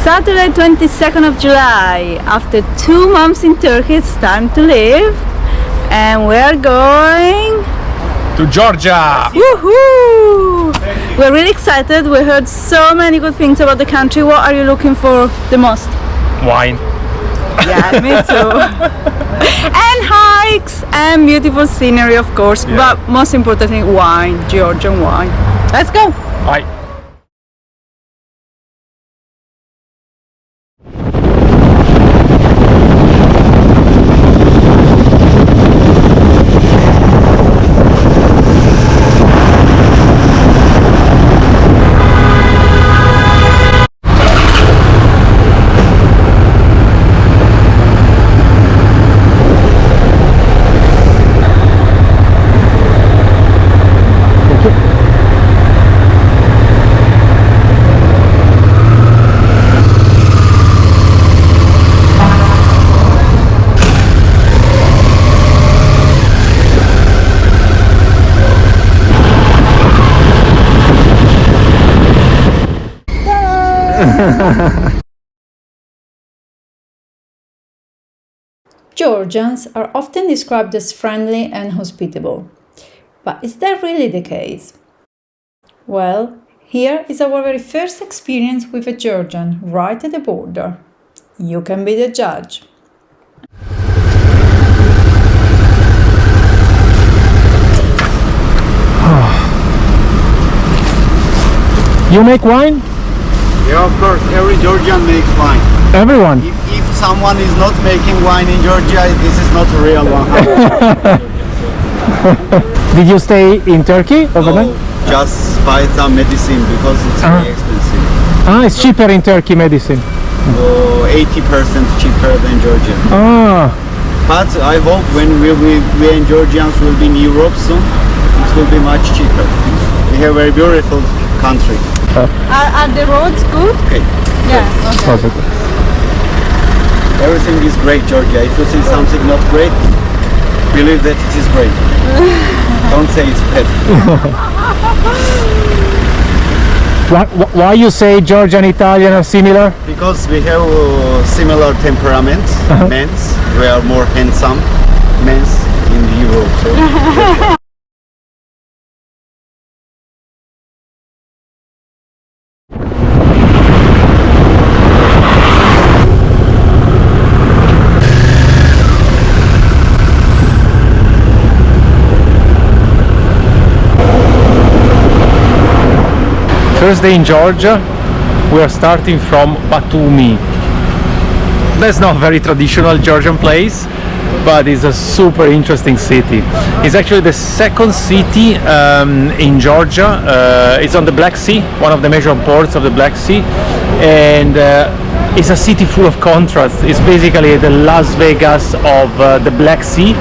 Saturday 22nd of July. After 2 months in Turkey, it's time to leave. And we're going to Georgia! Woohoo! We're really excited. We heard so many good things about the country. What are you looking for the most? Wine. Yeah, me too. And hikes and beautiful scenery, of course. Yeah. But most importantly, wine, Georgian wine. Let's go. Bye. Georgians are often described as friendly and hospitable. But is that really the case? Well, here is our very first experience with a Georgian right at the border. You can be the judge. You make wine? Yeah, of course. Every Georgian makes wine. Everyone? If someone is not making wine in Georgia, this is not a real one. Did you stay in Turkey overnight? No, just buy some medicine because it's very expensive. Ah, it's cheaper in Turkey, medicine. 80% cheaper than Georgia. Ah. But I hope when we and Georgians will be in Europe soon, it will be much cheaper. We have a very beautiful country. Are the roads good? Okay. Yeah. Okay. Everything is great, Georgia. If you see something not great, believe that it is great. Don't say it's bad. Why you say Georgia and Italian are similar? Because we have similar temperaments. Men's, we are more handsome men's in Europe. So. First day in Georgia, we are starting from Batumi. That's not a very traditional Georgian place, but it's a super interesting city. It's actually the second city in Georgia. It's on the Black Sea, one of the major ports of the Black Sea, and it's a city full of contrasts. It's basically the Las Vegas of the Black Sea.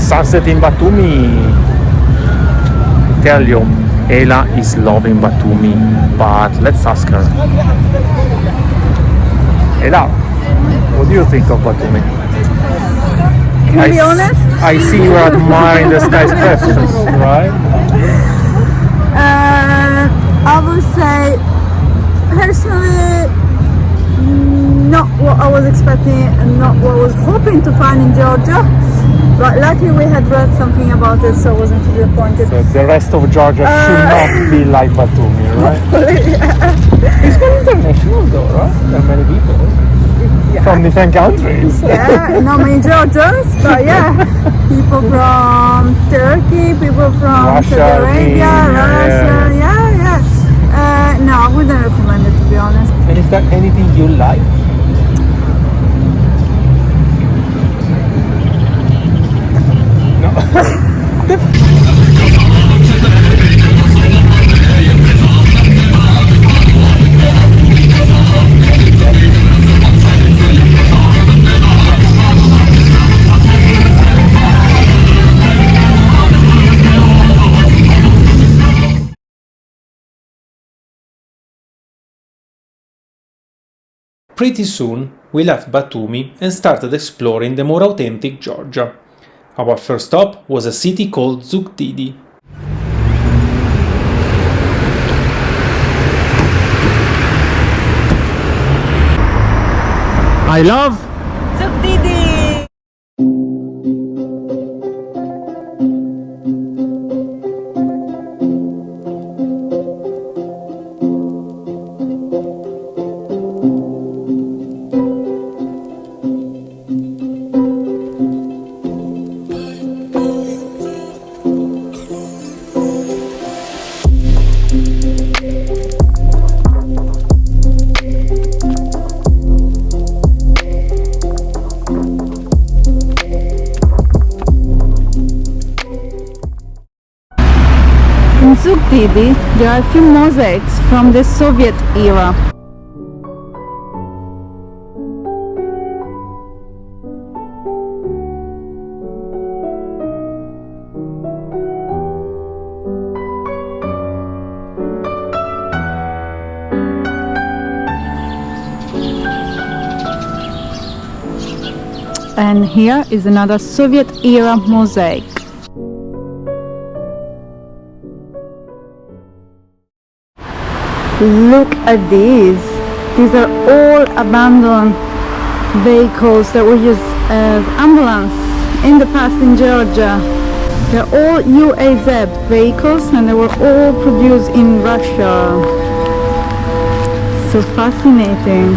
Sunset in Batumi. I tell you, Ela is loving Batumi, but let's ask her. Ela, what do you think of Batumi? Can I be honest? I see you are admiring the skyscrapers, right? I would say, personally, not what I was expecting and not what I was hoping to find in Georgia. But luckily we had read something about it, so I wasn't too disappointed. So the rest of Georgia should not be like Batumi, right? Yeah. It's very international though, right? There are many people from different countries. Yeah, not many Georgians, but yeah. People from Turkey, people from Saudi Arabia, Russia, yeah. No, I wouldn't recommend it, to be honest. And is there anything you like? Pretty soon, we left Batumi and started exploring the more authentic Georgia. Our first stop was a city called Zugdidi. I love Zugdidi! In Zugdidi, there are a few mosaics from the Soviet era. And here is another Soviet era mosaic. Look at these. These are all abandoned vehicles that were used as ambulance in the past in Georgia. They're all UAZ vehicles and they were all produced in Russia. So fascinating.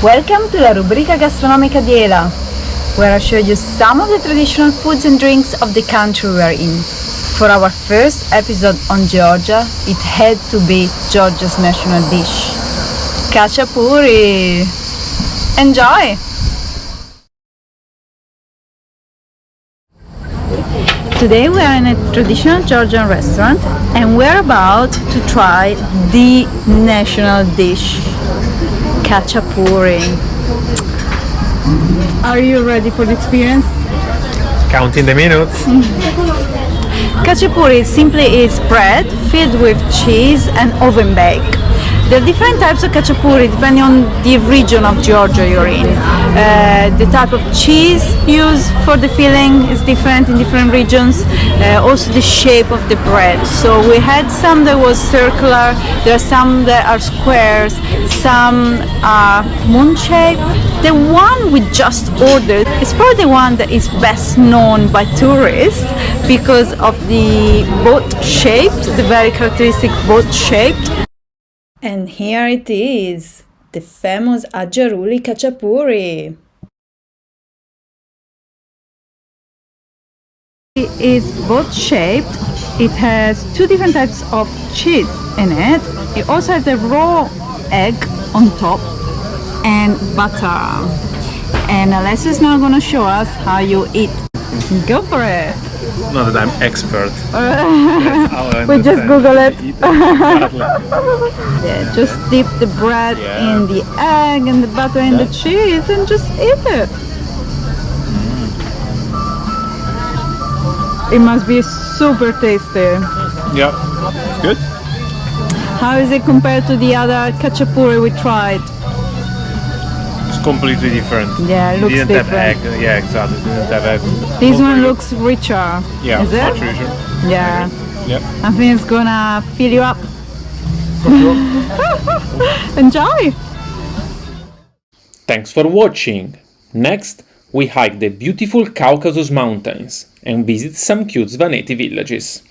Welcome to la rubrica gastronomica di Ale&Ela, where I show you some of the traditional foods and drinks of the country we are in. For our first episode on Georgia, it had to be Georgia's national dish, khachapuri. Enjoy! Today we are in a traditional Georgian restaurant and we're about to try the national dish, khachapuri. Are you ready for the experience? counting the minutes. Khachapuri simply is bread filled with cheese and oven bake. There are different types of khachapuri depending on the region of Georgia you're in. The type of cheese used for the filling is different in different regions. Also the shape of the bread. So we had some that was circular, there are some that are squares, some are moon shaped. The one we just ordered is probably the one that is best known by tourists because of the boat shaped, the very characteristic boat shaped. And here it is, the famous Ajaruli khachapuri. It is boat shaped. It has two different types of cheese in it. It also has a raw egg on top and butter. And Alessio is now going to show us how you eat. Go for it. Not that I'm expert. We just Google it. Yeah, just dip the bread in the egg and the butter and the cheese and just eat it. It must be super tasty. Yeah, good. How is it compared to the other khachapuri we tried? It's completely different. Yeah, it looks didn't different. have egg. Yeah, exactly. Didn't have egg. This one looks richer. Yeah, is it? much richer. Yeah. Yep. I think it's gonna fill you up. For sure. Enjoy! Thanks for watching. Next, we hike the beautiful Caucasus Mountains and visit some cute Svaneti villages.